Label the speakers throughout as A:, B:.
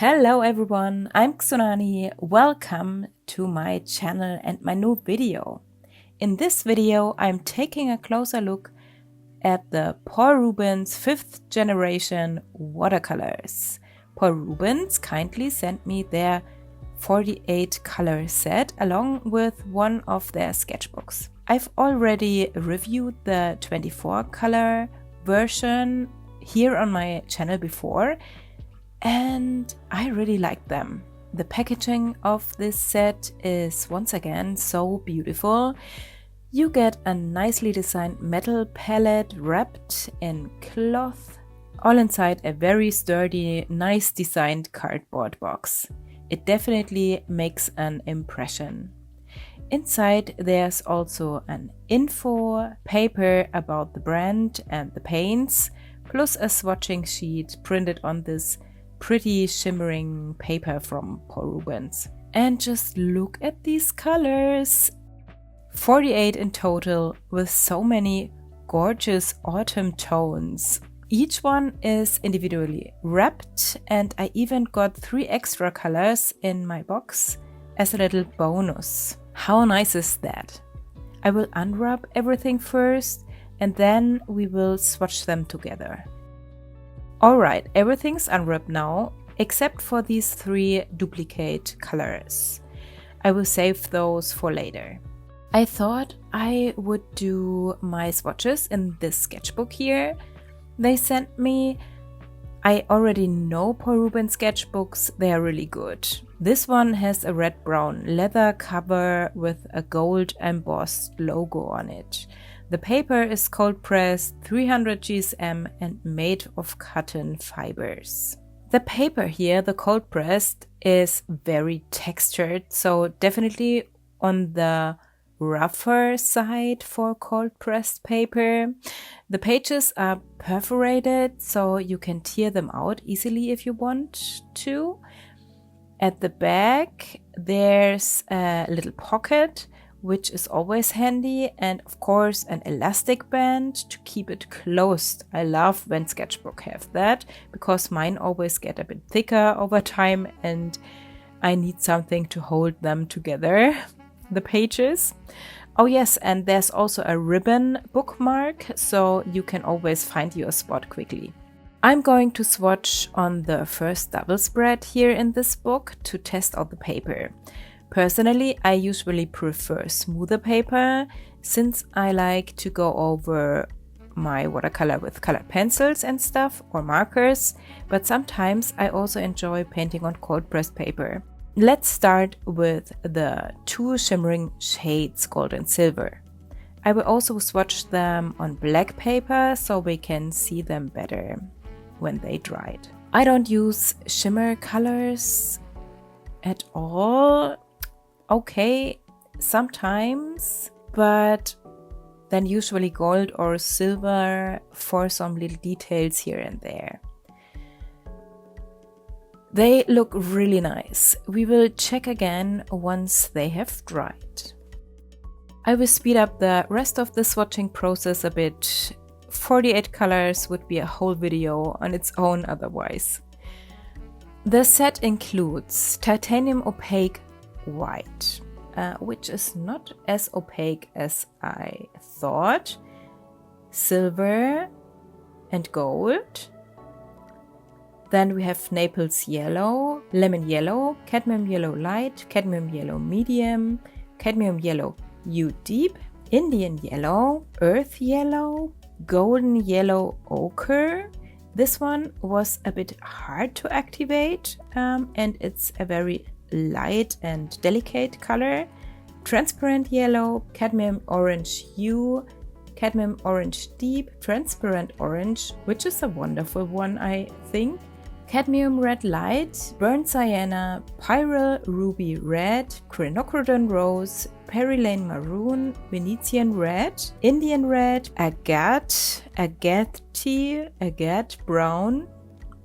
A: Hello everyone, I'm Tsunani. Welcome to my channel and my new video. In this video, I'm taking a closer look at the Paul Rubens 5th generation watercolors. Paul Rubens kindly sent me their 48 color set along with one of their sketchbooks. I've already reviewed the 24 color version here on my channel before, and I really like them. The packaging of this set is once again so beautiful. You get a nicely designed metal palette wrapped in cloth, all inside a very sturdy, nice designed cardboard box. It definitely makes an impression. Inside there's also an info paper about the brand and the paints, plus a swatching sheet printed on this pretty shimmering paper from Paul Rubens. And just look at these colors! 48 in total, with so many gorgeous autumn tones. Each one is individually wrapped, and I even got 3 extra colors in my box as a little bonus. How nice is that? I will unwrap everything first, and then we will swatch them together. Alright, everything's unwrapped now, except for these 3 duplicate colors. I will save those for later. I thought I would do my swatches in this sketchbook here they sent me. I already know Paul Rubens sketchbooks, they are really good. This one has a red-brown leather cover with a gold embossed logo on it. The paper is cold pressed, 300 GSM and made of cotton fibers. The paper here, the cold pressed, is very textured, so definitely on the rougher side for cold pressed paper. The pages are perforated, so you can tear them out easily if you want to. At the back, there's a little pocket, which is always handy, and of course an elastic band to keep it closed. I love when sketchbook have that, because mine always get a bit thicker over time and I need something to hold them together, the pages. Oh yes, and there's also a ribbon bookmark, so you can always find your spot quickly. I'm going to swatch on the first double spread here in this book to test out the paper. Personally, I usually prefer smoother paper, since I like to go over my watercolor with colored pencils and stuff, or markers, but sometimes I also enjoy painting on cold pressed paper. Let's start with the 2 shimmering shades, gold and silver. I will also swatch them on black paper so we can see them better when they dried. I don't use shimmer colors at all. Okay, sometimes, but then usually gold or silver for some little details here and there. They look really nice. We will check again once they have dried. I will speed up the rest of the swatching process a bit. 48 colors would be a whole video on its own otherwise. The set includes titanium opaque white, which is not as opaque as I thought, silver and gold. Then we have Naples yellow, lemon yellow, cadmium yellow light, cadmium yellow medium, cadmium yellow hue deep, Indian yellow, earth yellow, golden yellow ochre. This one was a bit hard to activate, and it's a very light and delicate color. Transparent yellow, cadmium orange hue, cadmium orange deep, transparent orange, which is a wonderful one, I think. Cadmium red light, burnt sienna, pyrrole ruby red, quinacridone rose, perilane maroon, Venetian red, Indian red, agate brown.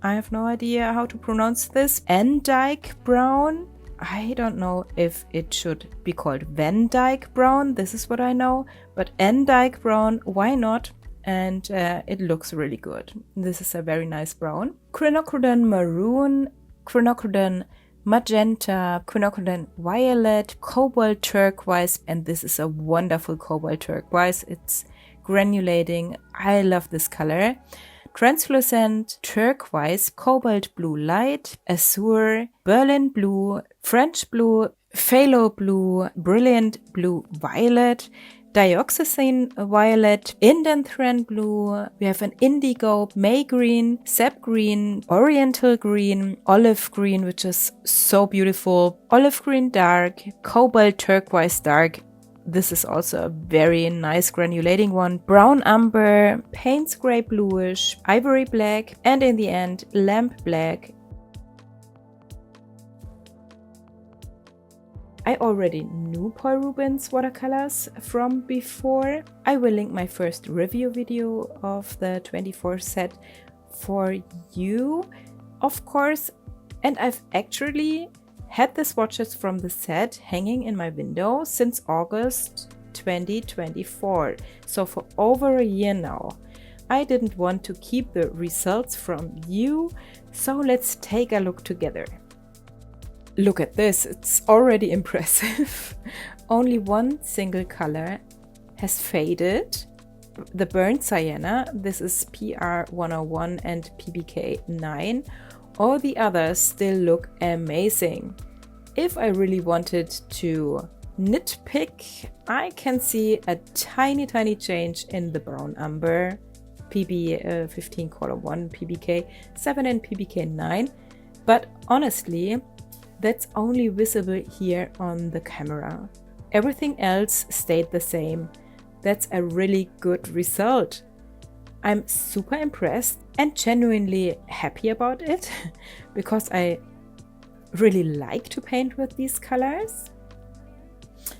A: I have no idea how to pronounce this. Endyke brown. I don't know if it should be called Van Dyke brown. This is what I know, but Endyke brown, why not? And it looks really good. This is a very nice brown. Quinacridone maroon, quinacridone magenta, quinacridone violet, cobalt turquoise, and this is a wonderful cobalt turquoise. It's granulating. I love this color. Translucent turquoise, cobalt blue light, azure, Berlin blue, French blue, phthalo blue, brilliant blue violet, dioxazine violet, indanthrene blue, we have an indigo, May green, sap green, oriental green, olive green, which is so beautiful, olive green dark, cobalt turquoise dark. This is also a very nice granulating one. Brown umber, Payne's gray bluish, ivory black, and in the end, lamp black. I already knew Paul Rubens watercolors from before. I will link my first review video of the 24 set for you, of course. And I've actually had the swatches from the set hanging in my window since August 2024, so for over a year now. I didn't want to keep the results from you, so let's take a look together. Look at this, it's already impressive. Only one single color has faded, the burnt sienna. This is PR 101 and PBK 9. All the others still look amazing. If I really wanted to nitpick, I can see a tiny change in the brown umber, PB 15 color 1, PBK 7 and PBK 9. But honestly, that's only visible here on the camera. Everything else stayed the same. That's a really good result. I'm super impressed and genuinely happy about it because I really like to paint with these colors.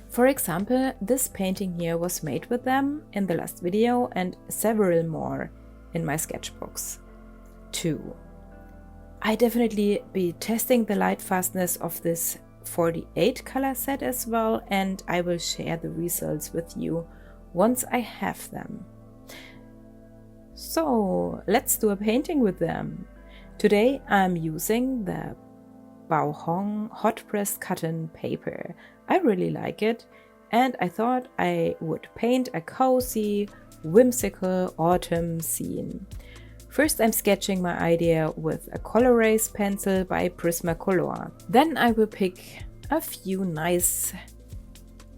A: For example, this painting here was made with them in the last video and several more in my sketchbooks too. I definitely be testing the light fastness of this 48 color set as well, and I will share the results with you once I have them. So let's do a painting with them. Today I'm using the Baohong hot pressed cotton paper. I really like it, and I thought I would paint a cozy, whimsical autumn scene. First I'm sketching my idea with a Colorase pencil by Prismacolor. Then I will pick a few nice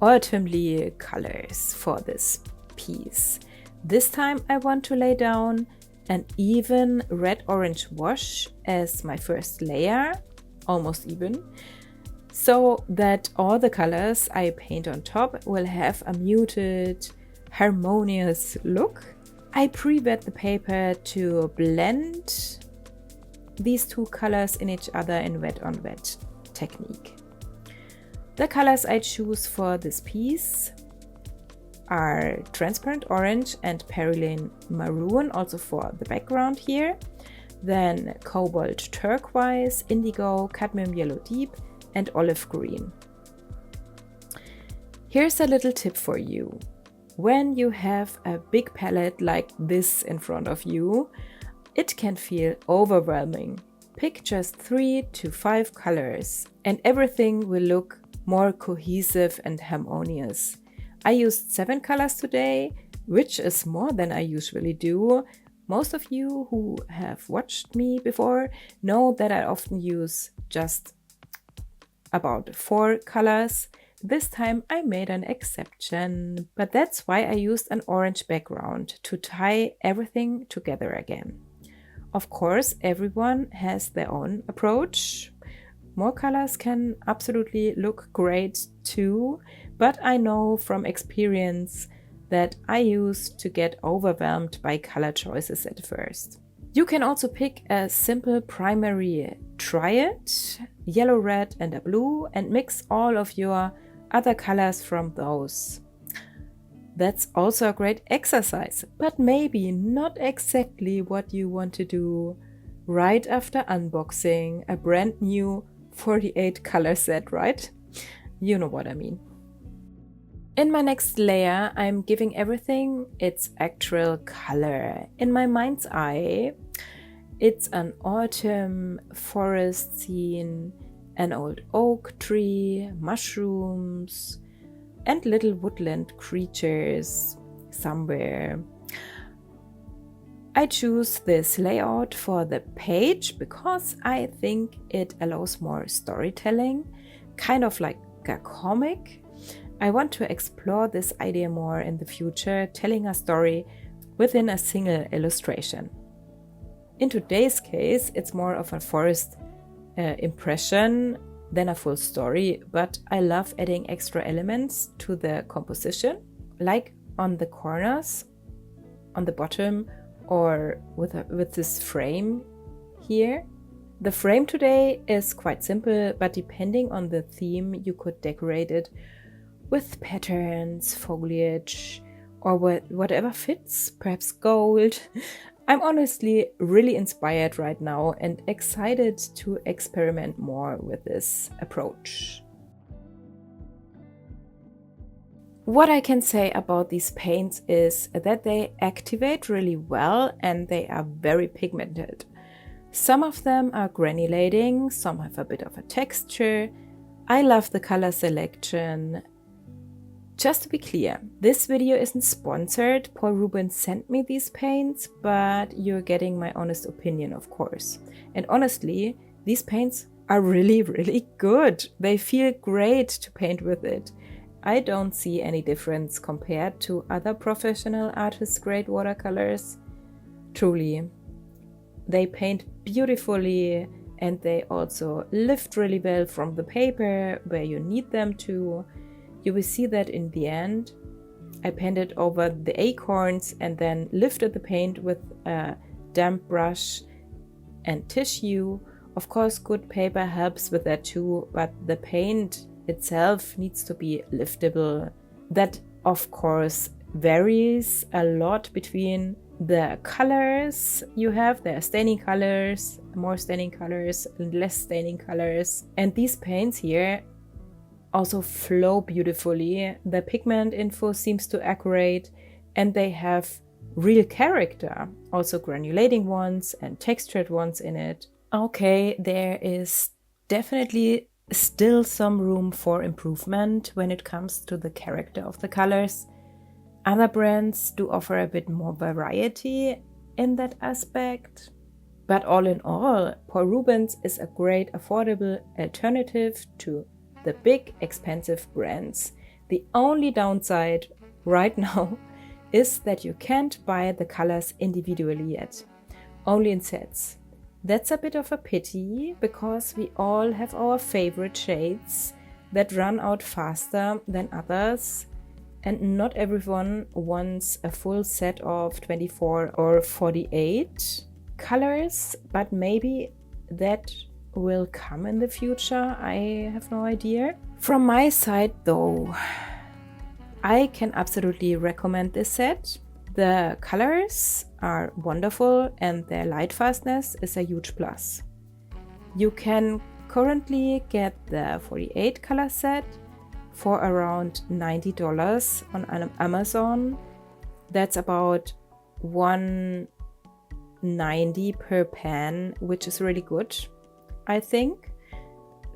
A: autumnly colors for this piece. This time I want to lay down an even red-orange wash as my first layer, almost even, so that all the colors I paint on top will have a muted, harmonious look. I pre-wet the paper to blend these two colors in each other in wet-on-wet technique. The colors I choose for this piece are transparent orange and perylene maroon, also for the background here. Then cobalt turquoise, indigo, cadmium yellow deep, and olive green. Here's a little tip for you. When you have a big palette like this in front of you, it can feel overwhelming. Pick just 3 to 5 colors and everything will look more cohesive and harmonious. I used 7 colors today, which is more than I usually do. Most of you who have watched me before know that I often use just about 4 colors. This time I made an exception, but that's why I used an orange background to tie everything together again. Of course, everyone has their own approach. More colors can absolutely look great too, but I know from experience that I used to get overwhelmed by color choices at first. You can also pick a simple primary triad, yellow, red and a blue, and mix all of your other colors from those. That's also a great exercise, but maybe not exactly what you want to do right after unboxing a brand new 48 color set, right? You know what I mean. In my next layer, I'm giving everything its actual color. In my mind's eye, It's an autumn forest scene, an old oak tree, mushrooms, and little woodland creatures somewhere. I choose this layout for the page because I think it allows more storytelling, kind of like a comic. I want to explore this idea more in the future, telling a story within a single illustration. In today's case, it's more of a forest impression than a full story, but I love adding extra elements to the composition, like on the corners, on the bottom, or with this frame here. The frame today is quite simple, but depending on the theme, you could decorate it with patterns, foliage, or whatever fits, perhaps gold. I'm honestly really inspired right now and excited to experiment more with this approach. What I can say about these paints is that they activate really well and they are very pigmented. Some of them are granulating, some have a bit of a texture. I love the color selection. Just to be clear, this video isn't sponsored. Paul Rubens sent me these paints, but you're getting my honest opinion, of course. And honestly, these paints are really, really good. They feel great to paint with it. I don't see any difference compared to other professional artists' grade watercolors. Truly, they paint beautifully and they also lift really well from the paper where you need them to. You will see that in the end. I painted over the acorns and then lifted the paint with a damp brush and tissue. Of course, good paper helps with that too, but the paint itself needs to be liftable. That, of course, varies a lot between the colors you have. There are staining colors, more staining colors, and less staining colors. And these paints here also flow beautifully. The pigment info seems to accurate and they have real character. Also granulating ones and textured ones in it. Okay, there is definitely still some room for improvement when it comes to the character of the colors. Other brands do offer a bit more variety in that aspect. But all in all, Paul Rubens is a great affordable alternative to the big expensive brands. The only downside right now is that you can't buy the colors individually yet, only in sets. That's a bit of a pity because we all have our favorite shades that run out faster than others, and not everyone wants a full set of 24 or 48 colors, but maybe that will come in the future. I have no idea. From my side though, I can absolutely recommend this set. The colors are wonderful and their lightfastness is a huge plus. You can currently get the 48 color set for around $90 on Amazon. That's about $190 per pan, which is really good, I think.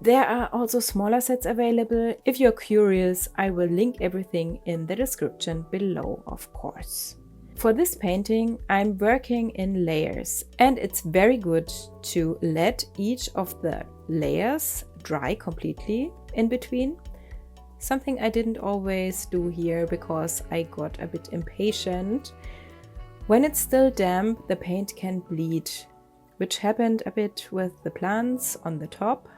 A: There are also smaller sets available. If you're curious, I will link everything in the description below, of course. For this painting, I'm working in layers, and it's very good to let each of the layers dry completely in between. Something I didn't always do here because I got a bit impatient. When it's still damp, the paint can bleed, which happened a bit with the plants on the top.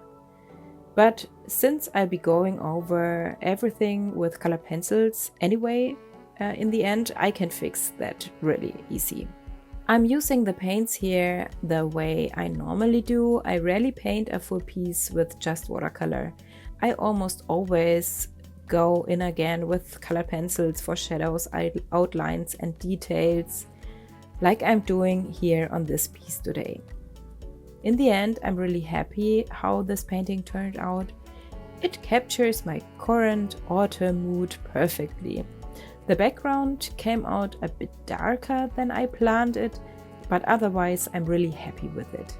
A: But since I'll be going over everything with color pencils anyway, in the end, I can fix that really easy. I'm using the paints here the way I normally do. I rarely paint a full piece with just watercolor. I almost always go in again with color pencils for shadows, outlines and details, like I'm doing here on this piece today. In the end, I'm really happy how this painting turned out. It captures my current autumn mood perfectly. The background came out a bit darker than I planned it, but otherwise I'm really happy with it.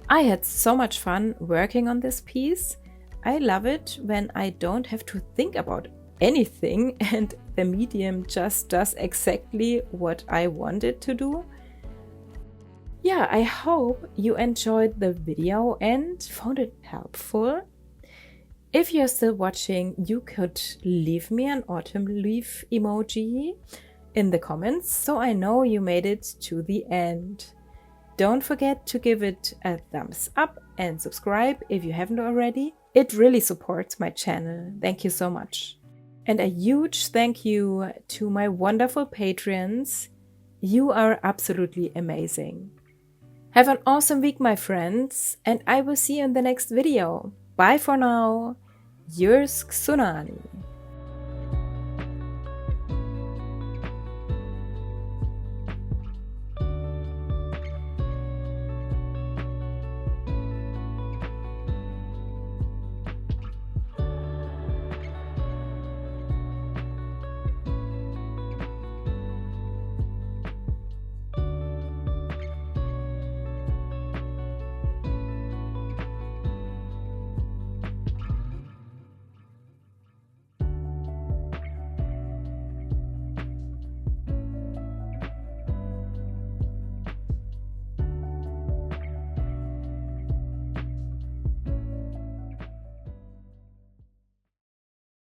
A: I had so much fun working on this piece. I love it when I don't have to think about anything and the medium just does exactly what I want it to do. Yeah, I hope you enjoyed the video and found it helpful. If you're still watching, you could leave me an autumn leaf emoji in the comments so I know you made it to the end. Don't forget to give it a thumbs up and subscribe if you haven't already. It really supports my channel. Thank you so much. And a huge thank you to my wonderful patrons. You are absolutely amazing. Have an awesome week, my friends, and I will see you in the next video. Bye for now. Yours, Tsunami.